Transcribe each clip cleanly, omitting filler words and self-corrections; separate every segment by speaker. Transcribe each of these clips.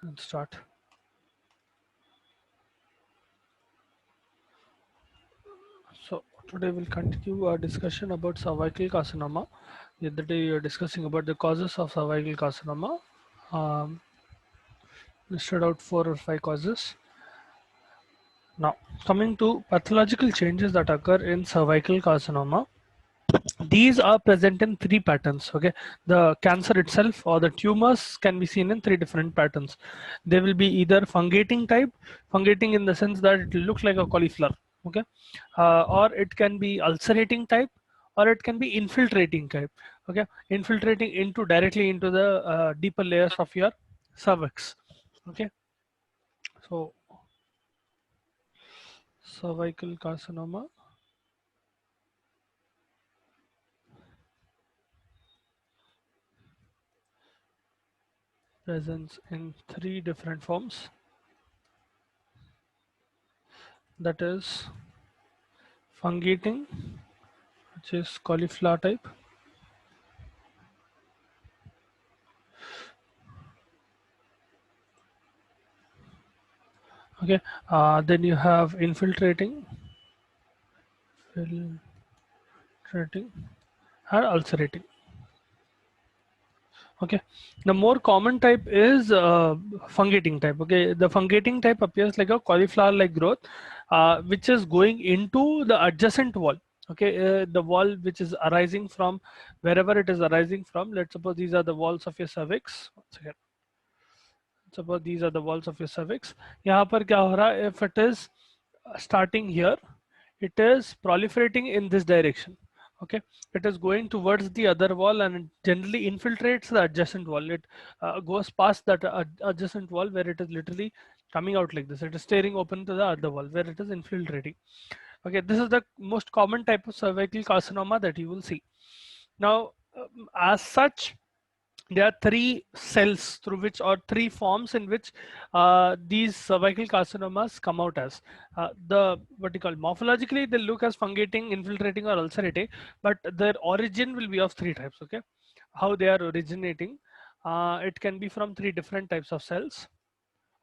Speaker 1: Let's start. So today we'll continue our discussion about cervical carcinoma. The other day we were discussing about the causes of cervical carcinoma. Um, Listed out 4 or 5 causes. Now, coming to pathological changes that occur in cervical carcinoma, these are present in 3 patterns. Okay, the cancer itself or the tumors can be seen in 3 different patterns. They will be either fungating type, fungating in the sense that it looks like a cauliflower. Okay, or it can be ulcerating type, or it can be infiltrating type. Okay, infiltrating into directly into the deeper layers of your cervix. Okay, so cervical carcinoma presents in 3 different forms. That is fungating, which is cauliflower type. Okay, then you have infiltrating and ulcerating. Okay, the more common type is fungating type. Okay, the fungating type appears like a cauliflower like growth, which is going into the adjacent wall. Okay, the wall which is arising from wherever it is arising from. Let's suppose these are the walls of your cervix. Once again, suppose these are the walls of your cervix. यहाँ पर क्या हो रहा है? If it is starting here, it is proliferating in this direction. Okay, it is going towards the other wall and it generally infiltrates the adjacent wall. It goes past that adjacent wall where it is literally coming out like this. It is staring open to the other wall where it is infiltrating. Okay, this is the most common type of cervical carcinoma that you will see. Now, as such, there are 3 cells through which, or 3 forms in which these cervical carcinomas come out as. The what you call morphologically, they look as fungating, infiltrating, or ulcerating, but their origin will be of 3 types. Okay, how they are originating? It can be from 3 different types of cells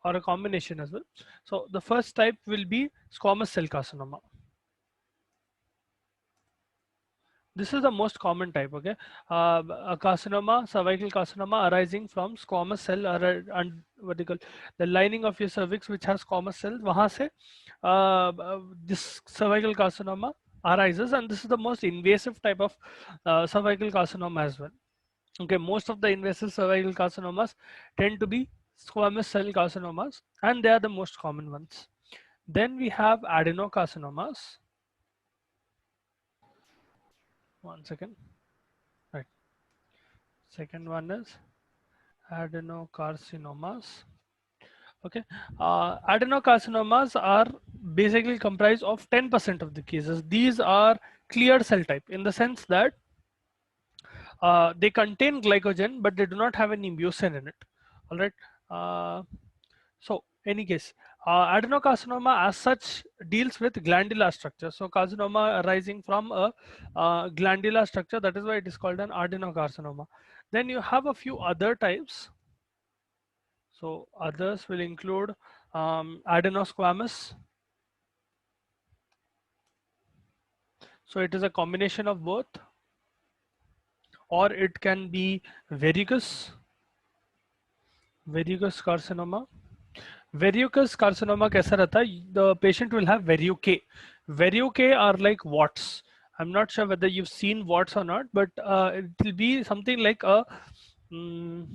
Speaker 1: or a combination as well. So the first type will be squamous cell carcinoma. This is the most common type. Okay, a carcinoma, cervical carcinoma arising from squamous cell and what do you call the lining of your cervix which has squamous cells. वहाँ से this cervical carcinoma arises, and this is the most invasive type of cervical carcinoma as well. Okay, most of the invasive cervical carcinomas tend to be squamous cell carcinomas, and they are the most common ones. Then we have adenocarcinomas. One second. Right. Second one is adenocarcinomas. Okay, adenocarcinomas are basically comprised of 10% of the cases. These are clear cell type in the sense that they contain glycogen, but they do not have any mucin in it. All right. Uh, so, any case, adenocarcinoma as such deals with glandular structure. So, carcinoma arising from a glandular structure. That is why it is called an adenocarcinoma. Then you have a few other types. So others will include adenosquamous. So it is a combination of both, or it can be verrucous, verrucous carcinoma. Verrucous carcinoma कैसा रहता है? The patient will have verrucae. Verrucae are like warts. I'm not sure whether you've seen warts or not, but it will be something like mm,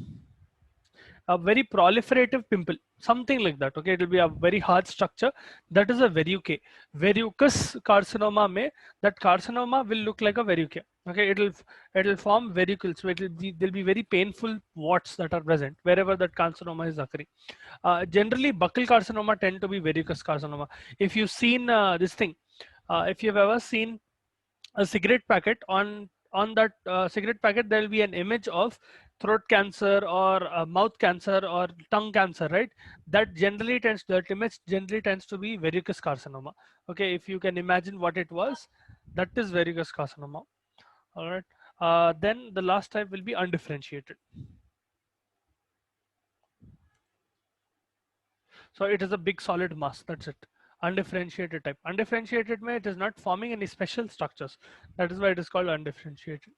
Speaker 1: a very proliferative pimple, something like that. Okay, it will be a very hard structure. That is a verrucae. Verrucous carcinoma may, that carcinoma will look like a verrucae. Okay, it will form verrucles. So there'll be very painful warts that are present wherever that carcinoma is occurring. Generally buccal carcinoma tend to be verrucous carcinoma. If you've seen this thing, if you've ever seen a cigarette packet, on that cigarette packet there will be an image of throat cancer or mouth cancer or tongue cancer, right? That image generally tends to be verrucous carcinoma. Okay, if you can imagine what it was, that is verrucous carcinoma. All right. Then the last type will be undifferentiated. So it is a big solid mass. That's it. Undifferentiated type. Undifferentiated means it is not forming any special structures. That is why it is called undifferentiated.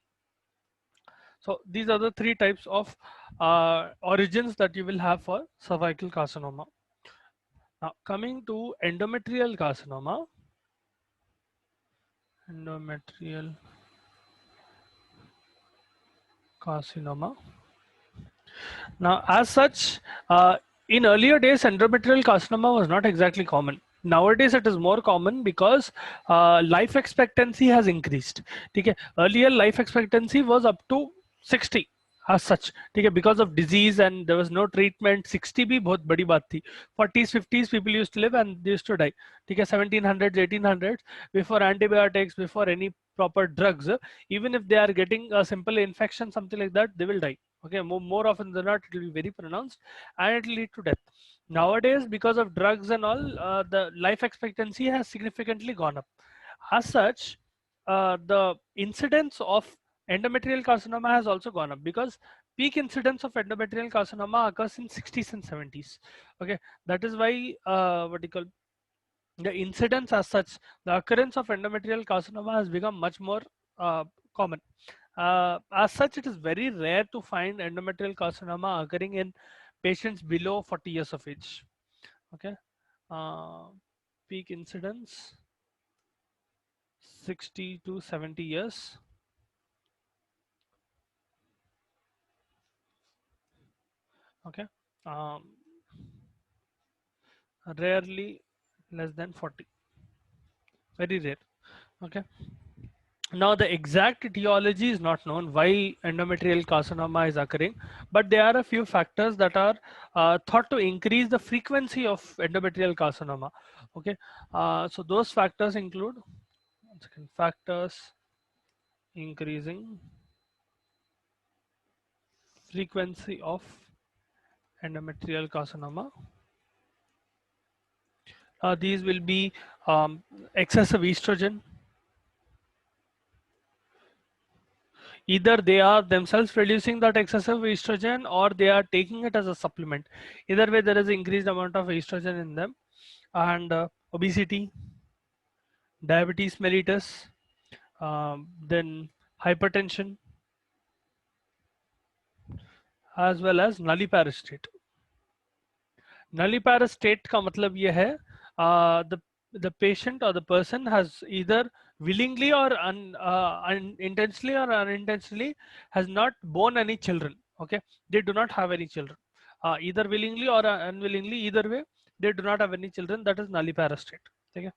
Speaker 1: So these are the three types of origins that you will have for cervical carcinoma. Now coming to endometrial carcinoma. Endometrial carcinoma. Now, as such, in earlier days, endometrial carcinoma was not exactly common. Nowadays, it is more common because life expectancy has increased. Okay? Earlier, life expectancy was up to 60 as such. Okay? Because of disease and there was no treatment, 60 भी बहुत बड़ी बात थी. 40s, 50s people used to live and they used to die. Okay? 1700s, 1800s, before antibiotics, before any proper drugs, even if they are getting a simple infection, something like that, they will die. Okay, more often than not, it will be very pronounced and it will lead to death. Nowadays, because of drugs and all, the life expectancy has significantly gone up. As such, the incidence of endometrial carcinoma has also gone up because peak incidence of endometrial carcinoma occurs in 60s and 70s. Okay, that is why what you call the incidence as such, the occurrence of endometrial carcinoma has become much more common. As such, it is very rare to find endometrial carcinoma occurring in patients below 40 years of age. Okay, uh, peak incidence 60 to 70 years. Okay, um, rarely less than 40. Very rare. Okay. Now the exact etiology is not known why endometrial carcinoma is occurring, but there are a few factors that are thought to increase the frequency of endometrial carcinoma. Okay, so those factors include, one second, factors increasing frequency of endometrial carcinoma. These will be excessive estrogen. Either they are themselves producing that excessive estrogen or they are taking it as a supplement. Either way, there is increased amount of estrogen in them. And obesity, diabetes mellitus, then hypertension, as well as nulliparous state. Nulliparous state का मतलब ये है the patient or the person has either willingly or intentionally or unintentionally has not born any children. Okay, they do not have any children, either willingly or unwillingly. Either way, they do not have any children. That is nulliparous state. Okay.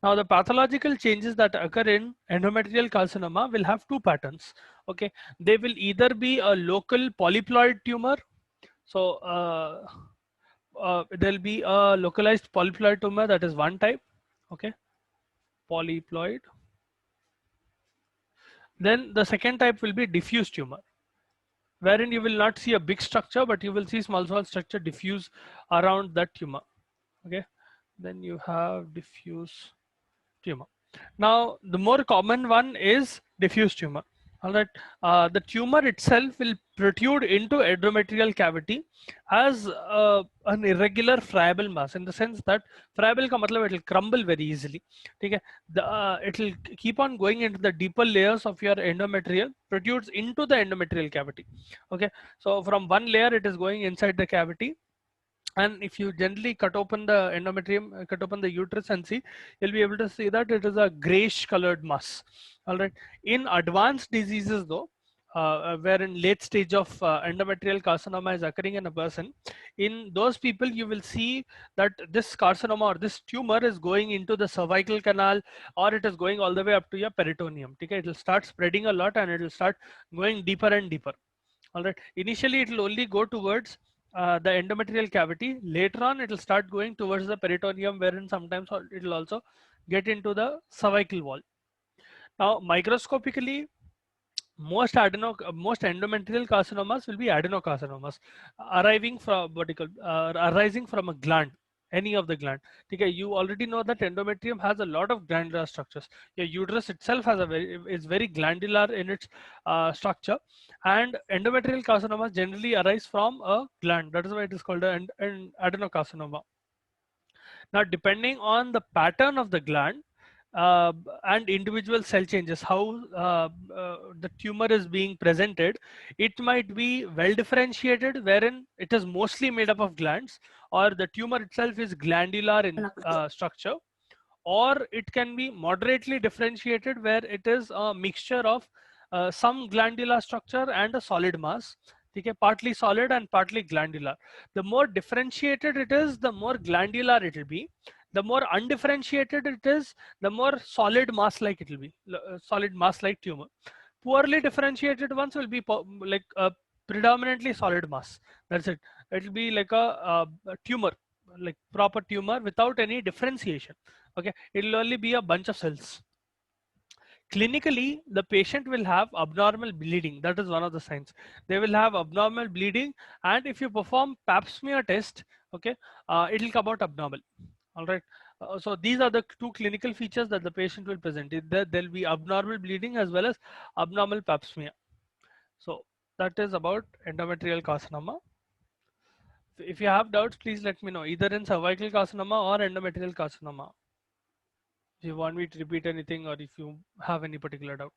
Speaker 1: Now, the pathological changes that occur in endometrial carcinoma will have two patterns. Okay, they will either be a local polyploid tumor. So there'll be a localized polyploid tumor, that is one type. Okay, polyploid. Then the second type will be diffuse tumor, wherein you will not see a big structure, but you will see small structure diffuse around that tumor. Okay, then you have diffuse tumor. Now, the more common one is diffuse tumor. All right, the tumor itself will protrude into endometrial cavity as an irregular friable mass, in the sense that friable ka matlab it will crumble very easily. Okay, it will keep on going into the deeper layers of your endometrial, protrudes into the endometrial cavity. Okay, so from one layer it is going inside the cavity, and if you gently cut open the endometrium, cut open the uterus and see, you'll be able to see that it is a grayish colored mass. All right, in advanced diseases though, where in late stage of endometrial carcinoma is occurring in a person, in those people you will see that this carcinoma or this tumor is going into the cervical canal, or it is going all the way up to your peritoneum. Okay, it will start spreading a lot and it will start going deeper and deeper. All right, initially it will only go towards the endometrial cavity. Later on it will start going towards the peritoneum, wherein sometimes it will also get into the cervical wall. Now microscopically, most endometrial carcinomas will be adenocarcinomas, arriving from arising from a gland, any of the gland. Okay, you already know that endometrium has a lot of glandular structures. Your uterus itself has a is very glandular in its structure, and endometrial carcinoma generally arise from a gland. That is why it is called an adenocarcinoma. Now, depending on the pattern of the gland uh, and individual cell changes, how the tumor is being presented, it might be well differentiated, wherein it is mostly made up of glands, or the tumor itself is glandular in structure, or it can be moderately differentiated where it is a mixture of some glandular structure and a solid mass. Okay, partly solid and partly glandular. The more differentiated it is, the more glandular it will be. The more undifferentiated it is, the more solid mass like it will be, solid mass like tumor. Poorly differentiated ones will be like predominantly solid mass. That's it. It will be like a tumor, like proper tumor without any differentiation. Okay, it will only be a bunch of cells. Clinically, the patient will have abnormal bleeding. That is one of the signs. They will have abnormal bleeding, and if you perform pap smear test, okay, it will come out abnormal. All right. So these are the two clinical features that the patient will present. There will be abnormal bleeding as well as abnormal pap smear. So that is about endometrial carcinoma. If you have doubts, please let me know, either in cervical carcinoma or endometrial carcinoma. If you want me to repeat anything, or if you have any particular doubt.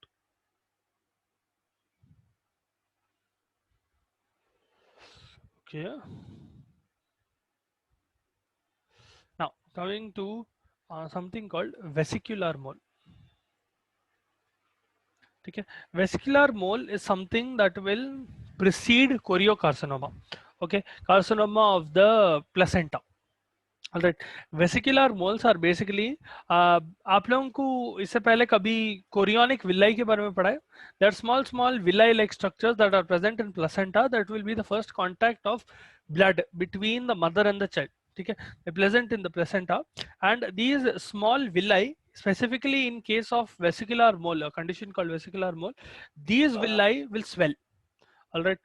Speaker 1: Okay. Now coming to something called vesicular mole. Okay. Vesicular mole is something that will precede choriocarcinoma. Okay, carcinoma of the placenta. All right, vesicular moles are basically, आप लोगों को इससे पहले कभी chorionic villi के बारे में पढ़ा है? There are small small villi like structures that are present in placenta that will be the first contact of blood between the mother and the child. ठीक है, they're present in the placenta, and these small villi, specifically in case of vesicular mole, a condition called vesicular mole, these villi will swell. All right,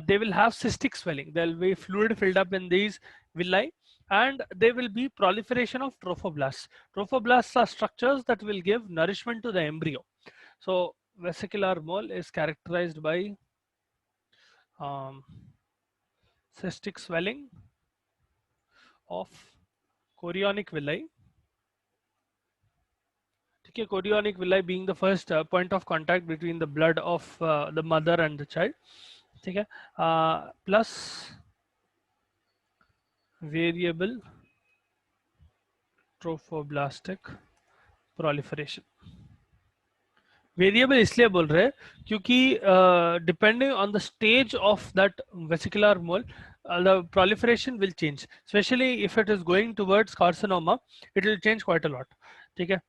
Speaker 1: they will have cystic swelling. There will be fluid filled up in these villi, and there will be proliferation of trophoblasts. Trophoblasts are structures that will give nourishment to the embryo. So vesicular mole is characterized by um, cystic swelling of chorionic villi. Okay, chorionic villi being the first point of contact between the blood of the mother and the child. Okay, plus variable trophoblastic proliferation. Variable इसलिए बोल रहे हैं क्योंकि depending on the stage of that vesicular mole the proliferation will change, especially if it is going towards carcinoma. It will change quite a lot. ठीक है,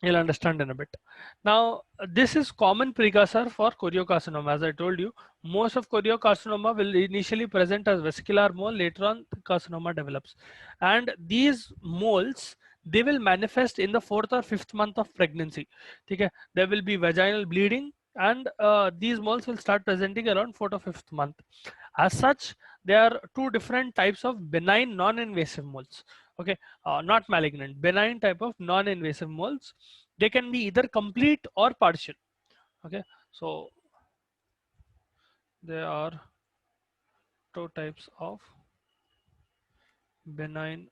Speaker 1: you'll understand in a bit. Now this is common precursor for choriocarcinoma. As I told you, most of choriocarcinoma will initially present as vesicular mole, later on carcinoma develops, and these moles, they will manifest in the 4th or 5th month of pregnancy. Okay, there will be vaginal bleeding, and these moles will start presenting around 4th or 5th month. As such, there are two different types of benign non-invasive moles. Okay, not malignant, benign type of non-invasive moles. They can be either complete or partial. Okay, so there are two types of benign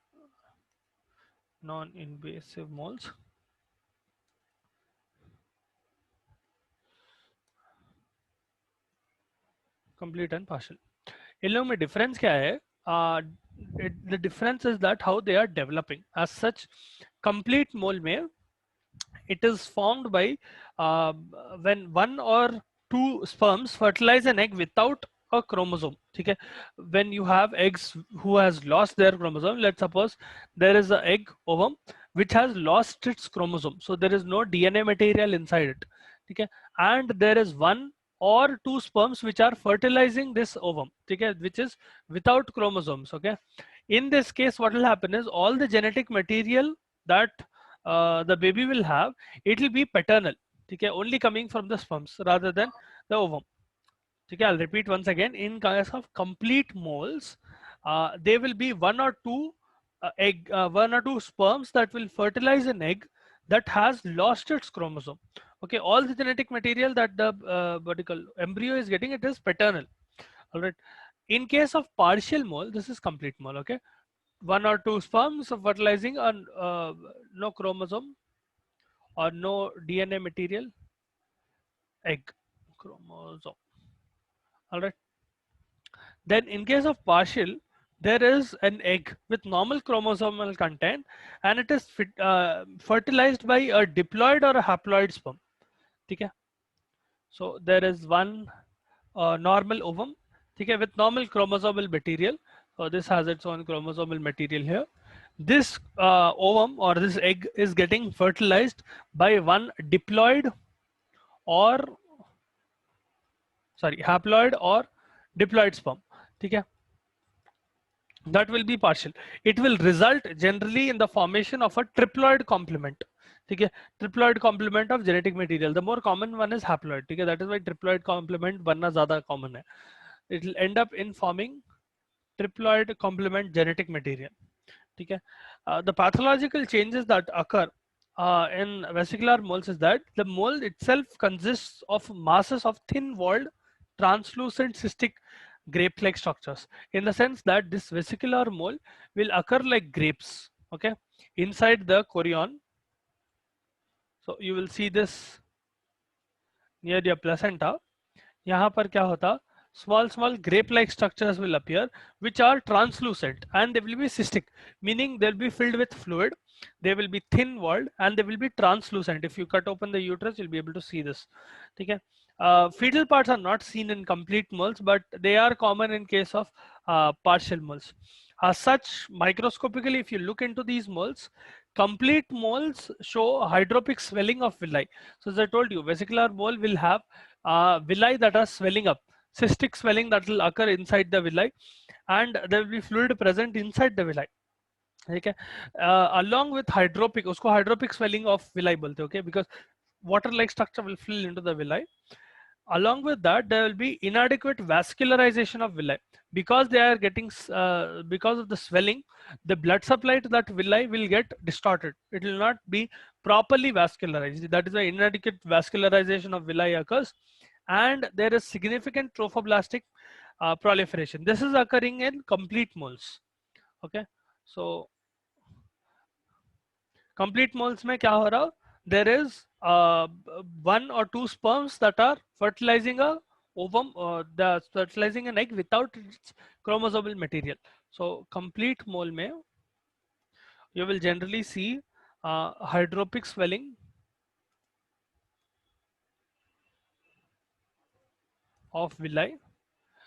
Speaker 1: non-invasive moles. Complete and partial. इन लोगों में difference क्या है? The difference is that how they are developing. As such, complete mole में it is formed by when one or two sperms fertilize an egg without a chromosome. Okay, when you have eggs who has lost their chromosome, let's suppose there is an egg ovum which has lost its chromosome, so there is no DNA material inside it. Okay, and there is one or two sperms which are fertilizing this ovum, okay, which is without chromosomes. Okay, in this case, what will happen is all the genetic material that the baby will have, it will be paternal. Okay, only coming from the sperms rather than the ovum. Okay, I'll repeat once again. In case of complete moles, there will be one or two egg, one or two sperms that will fertilize an egg that has lost its chromosome. Okay, all the genetic material that the vertical embryo is getting, it is paternal. All right. In case of partial mole, this is complete mole. Okay, one or two sperms fertilizing on no chromosome or no DNA material, egg chromosome. All right. Then in case of partial, there is an egg with normal chromosomal content, and it is fertilized by a diploid or a haploid sperm. Okay. So there is one normal ovum, okay, with normal chromosomal material. So this has its own chromosomal material here. This ovum or this egg is getting fertilized by one diploid or sorry haploid or diploid sperm. Okay, that will be partial. It will result generally in the formation of a triploid complement. Okay, triploid complement of genetic material. The more common one is haploid. Okay, that is why triploid complement बनना ज़्यादा common है. It will end up in forming triploid complement genetic material. Okay, the pathological changes that occur in vesicular moles is that the mole itself consists of masses of thin-walled, translucent cystic grape-like structures. In the sense that this vesicular mole will occur like grapes. Okay, inside the chorion. So you will see this near your placenta. यहाँ पर क्या होता, small grape like structures will appear which are translucent and they will be cystic, meaning they'll be filled with fluid, they will be thin walled and they will be translucent. If you cut open the uterus you'll be able to see this. Okay, fetal parts are not seen in complete moles but they are common in case of partial moles. As such, microscopically if you look into these moles, complete moles show hydropic swelling of villi. So as I told you, vesicular mole will have villi that are swelling up, cystic swelling that will occur inside the villi, and there will be fluid present inside the villi. Okay, along with hydropic, उसको hydropic swelling of villi बोलते हैं, okay, because water-like structure will fill into the villi. Along with that, there will be inadequate vascularization of villi because they are getting because of the swelling, the blood supply to that villi will get distorted. It will not be properly vascularized. That is why inadequate vascularization of villi occurs, and there is significant trophoblastic proliferation. This is occurring in complete moles. Okay, so complete moles में क्या हो रहा, there is one or two sperms that are fertilizing a ovum, the fertilizing an egg without its chromosomal material. So complete mole में you will generally see hydropic swelling of villi.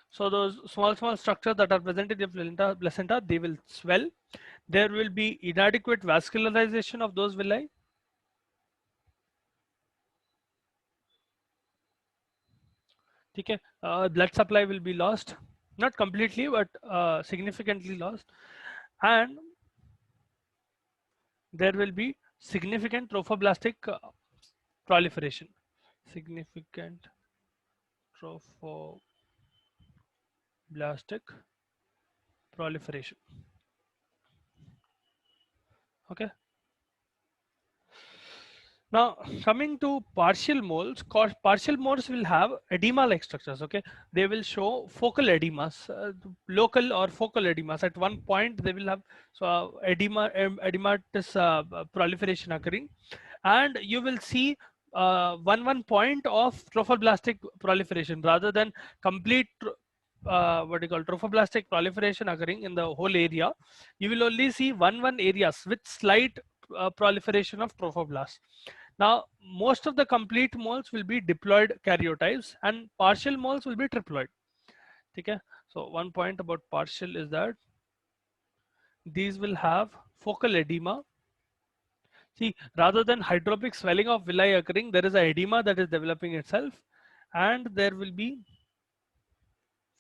Speaker 1: So those small structures that are present in the placenta, they will swell. There will be inadequate vascularization of those villi. Okay, blood supply will be lost, not completely but significantly lost, and there will be significant trophoblastic proliferation. Significant trophoblastic proliferation. Okay. Now coming to partial moles, partial moles will have edema-like structures. Okay, they will show focal edemas, local or focal edemas. At one point they will have edematous proliferation occurring, and you will see one point of trophoblastic proliferation rather than complete what you call trophoblastic proliferation occurring in the whole area. You will only see one areas with slight proliferation of trophoblasts. Now, most of the complete moles will be diploid karyotypes and partial moles will be triploid. Okay? So one point about partial is that these will have focal edema. See, rather than hydropic swelling of villi occurring, there is a edema that is developing itself, and there will be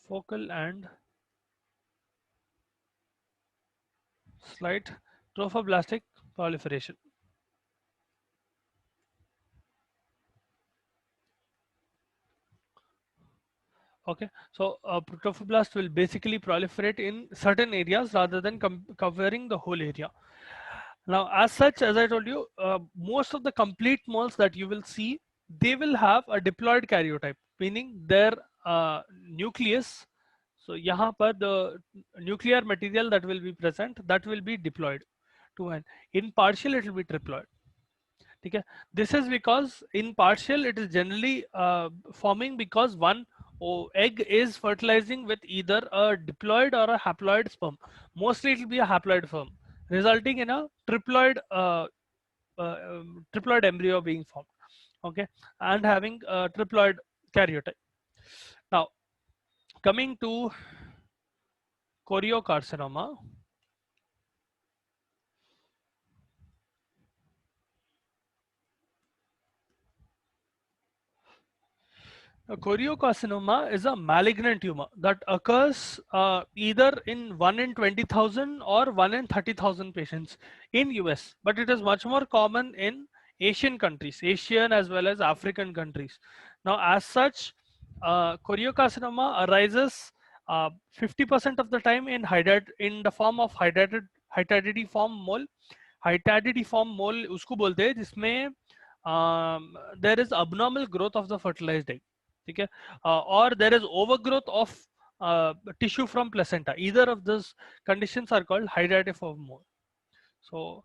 Speaker 1: focal and slight trophoblastic proliferation. Okay, so trophoblast will basically proliferate in certain areas rather than covering the whole area. Now, as such, as I told you, most of the complete moles that you will see, they will have a diploid karyotype, meaning their nucleus. So, यहाँ पर the nuclear material that will be present, that will be diploid to an. In partial, it will be triploid. Okay, this is because in partial it is generally forming because one egg is fertilizing with either a diploid or a haploid sperm. Mostly it will be a haploid sperm, resulting in a triploid embryo being formed. Okay, and having a triploid karyotype. Now, coming to choriocarcinoma. Choriocarcinoma is a malignant tumor that occurs either in 1 in 20,000 or 1 in 30,000 patients in US, but it is much more common in Asian countries, Asian as well as African countries. Now, as such, choriocarcinoma arises 50% of the time in the form of hydatidform mole. Hydatidform mole उसको बोलते हैं जिसमें there is abnormal growth of the fertilized egg. Okay, or there is overgrowth of tissue from placenta. Either of those conditions are called hydatidiform mole. So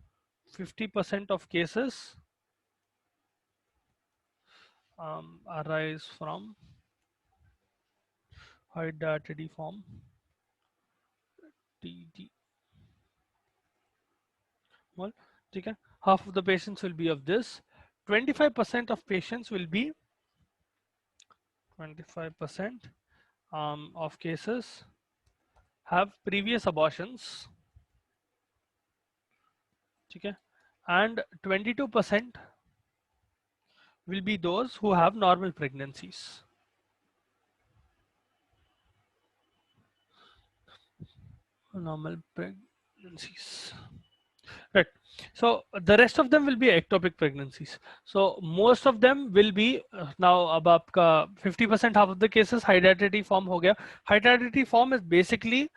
Speaker 1: 50% of cases arise from hydatidiform TD mole. Okay, half of the patients will be of this. 25% of patients will be 25% of cases have previous abortions. Okay, and 22% will be those who have normal pregnancies. Normal pregnancies. Right. So the rest of them will be ectopic pregnancies. So most of them will be now about 50% half of the cases hydatidiform form हो गया. Hydatidiform form is basically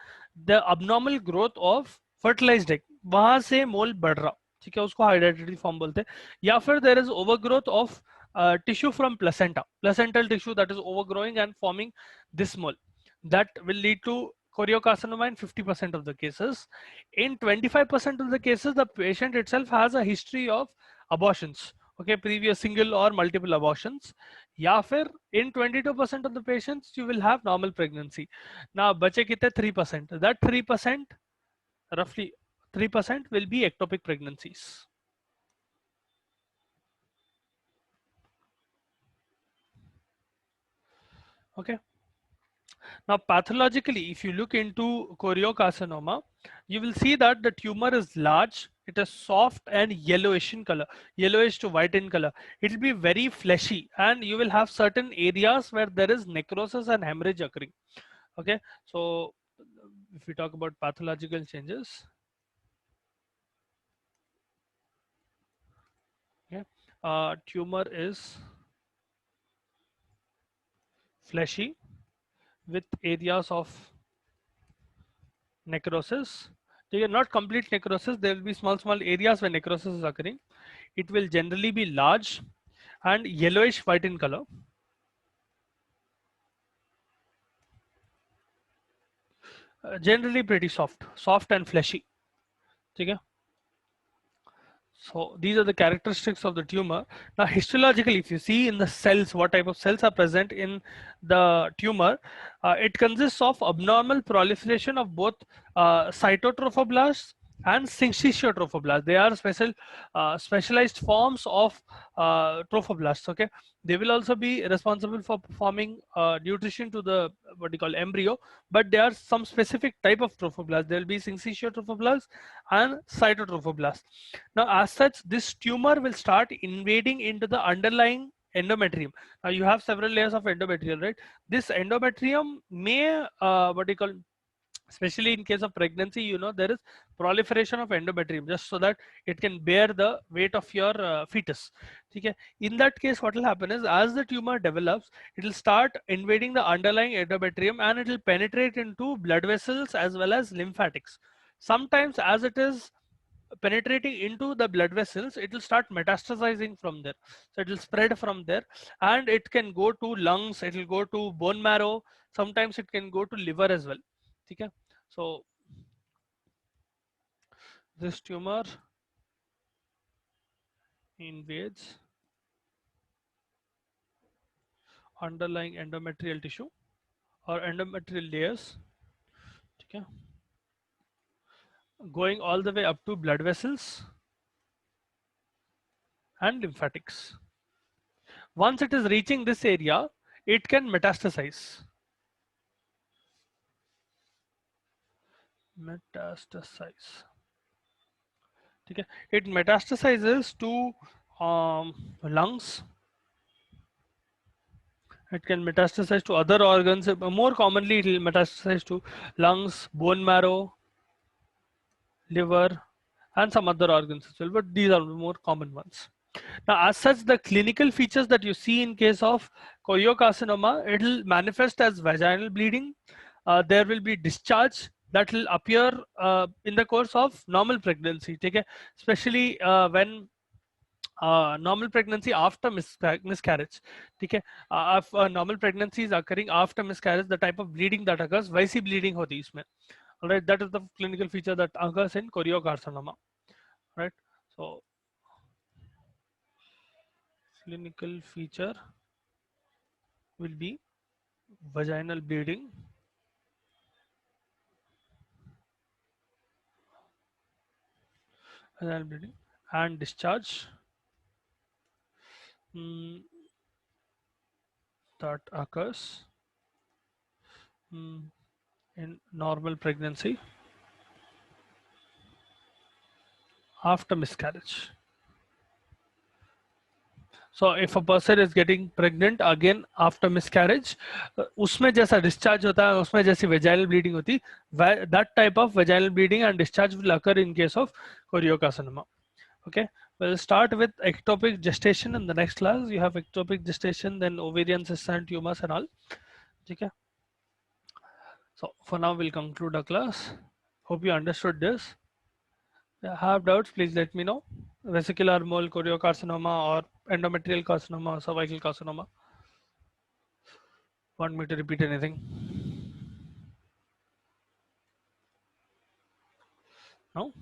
Speaker 1: the abnormal growth of fertilized egg. वहां से मोल बढ़ रहा. ठीक है, उसको hydatidiform form बोलते हैं. या फिर there is overgrowth of tissue from placenta, placental tissue that is overgrowing and forming this mole. That will lead to choriocarcinoma in 50% of the cases. In 25% of the cases, the patient itself has a history of abortions. Okay, previous single or multiple abortions. या फिर in 22% of the patients, you will have normal pregnancy. Now, बचे कितने 3%. That 3%, roughly 3% will be ectopic pregnancies. Okay. Now, pathologically, if you look into choriocarcinoma, you will see that the tumor is large. It is soft and yellowish in color, yellowish to white in color. It will be very fleshy, and you will have certain areas where there is necrosis and hemorrhage occurring. Okay, so if we talk about pathological changes, okay, tumor is fleshy with areas of necrosis. They are not complete necrosis. There will be small areas where necrosis is occurring. It will generally be large and yellowish white in color. Generally pretty soft and fleshy. Okay. So these are the characteristics of the tumor. Now histologically, if you see in the cells, what type of cells are present in the tumor, it consists of abnormal proliferation of both cytotrophoblasts and syncytiotrophoblasts. They are specialized forms of trophoblasts. Okay, they will also be responsible for performing nutrition to the what you call embryo, but there are some specific type of trophoblasts. There will be syncytiotrophoblasts and cytotrophoblasts. Now, as such, this tumor will start invading into the underlying endometrium. Now, you have several layers of endometrium, right? This endometrium may what you call especially in case of pregnancy, you know, there is proliferation of endometrium just so that it can bear the weight of your fetus. Okay, in that case what will happen is, as the tumor develops, it will start invading the underlying endometrium and it will penetrate into blood vessels as well as lymphatics. Sometimes as it is penetrating into the blood vessels, it will start metastasizing from there, so it will spread from there, and it can go to lungs, it will go to bone marrow, sometimes it can go to liver as well. Okay, so this tumor invades underlying endometrial tissue or endometrial layers, okay, going all the way up to blood vessels and lymphatics. Once it is reaching this area, it can metastasize. Metastasize. Okay. It metastasizes to lungs. It can metastasize to other organs. More commonly, it will metastasize to lungs, bone marrow, liver, and some other organs as well. But these are the more common ones. Now, as such, the clinical features that you see in case of choriocarcinoma, it will manifest as vaginal bleeding. There will be discharge that will appear in the course of normal pregnancy. Okay? Especially when normal pregnancy after miscarriage. Okay, if normal pregnancy is occurring after miscarriage, the type of bleeding that occurs, वैसी bleeding होती है इसमें. All right, that is the clinical feature that occurs in choriocarcinoma. Right, so clinical feature will be vaginal bleeding, vaginal bleeding, and discharge mm, that occurs mm, in normal pregnancy after miscarriage. So if a person is getting pregnant again after miscarriage, उसमें जैसा discharge होता है, उसमें जैसी vaginal bleeding होती, that type of vaginal bleeding and discharge will occur in case of choriocarcinoma. Okay, we'll start with ectopic gestation in the next class. You have ectopic gestation, then ovarian cysts and tumors and all. Okay, so for now we'll conclude our class. Hope you understood this. Have doubts, please let me know. Vesicular mole choriocarcinoma or endometrial carcinoma or cervical carcinoma. Want me to repeat anything? No?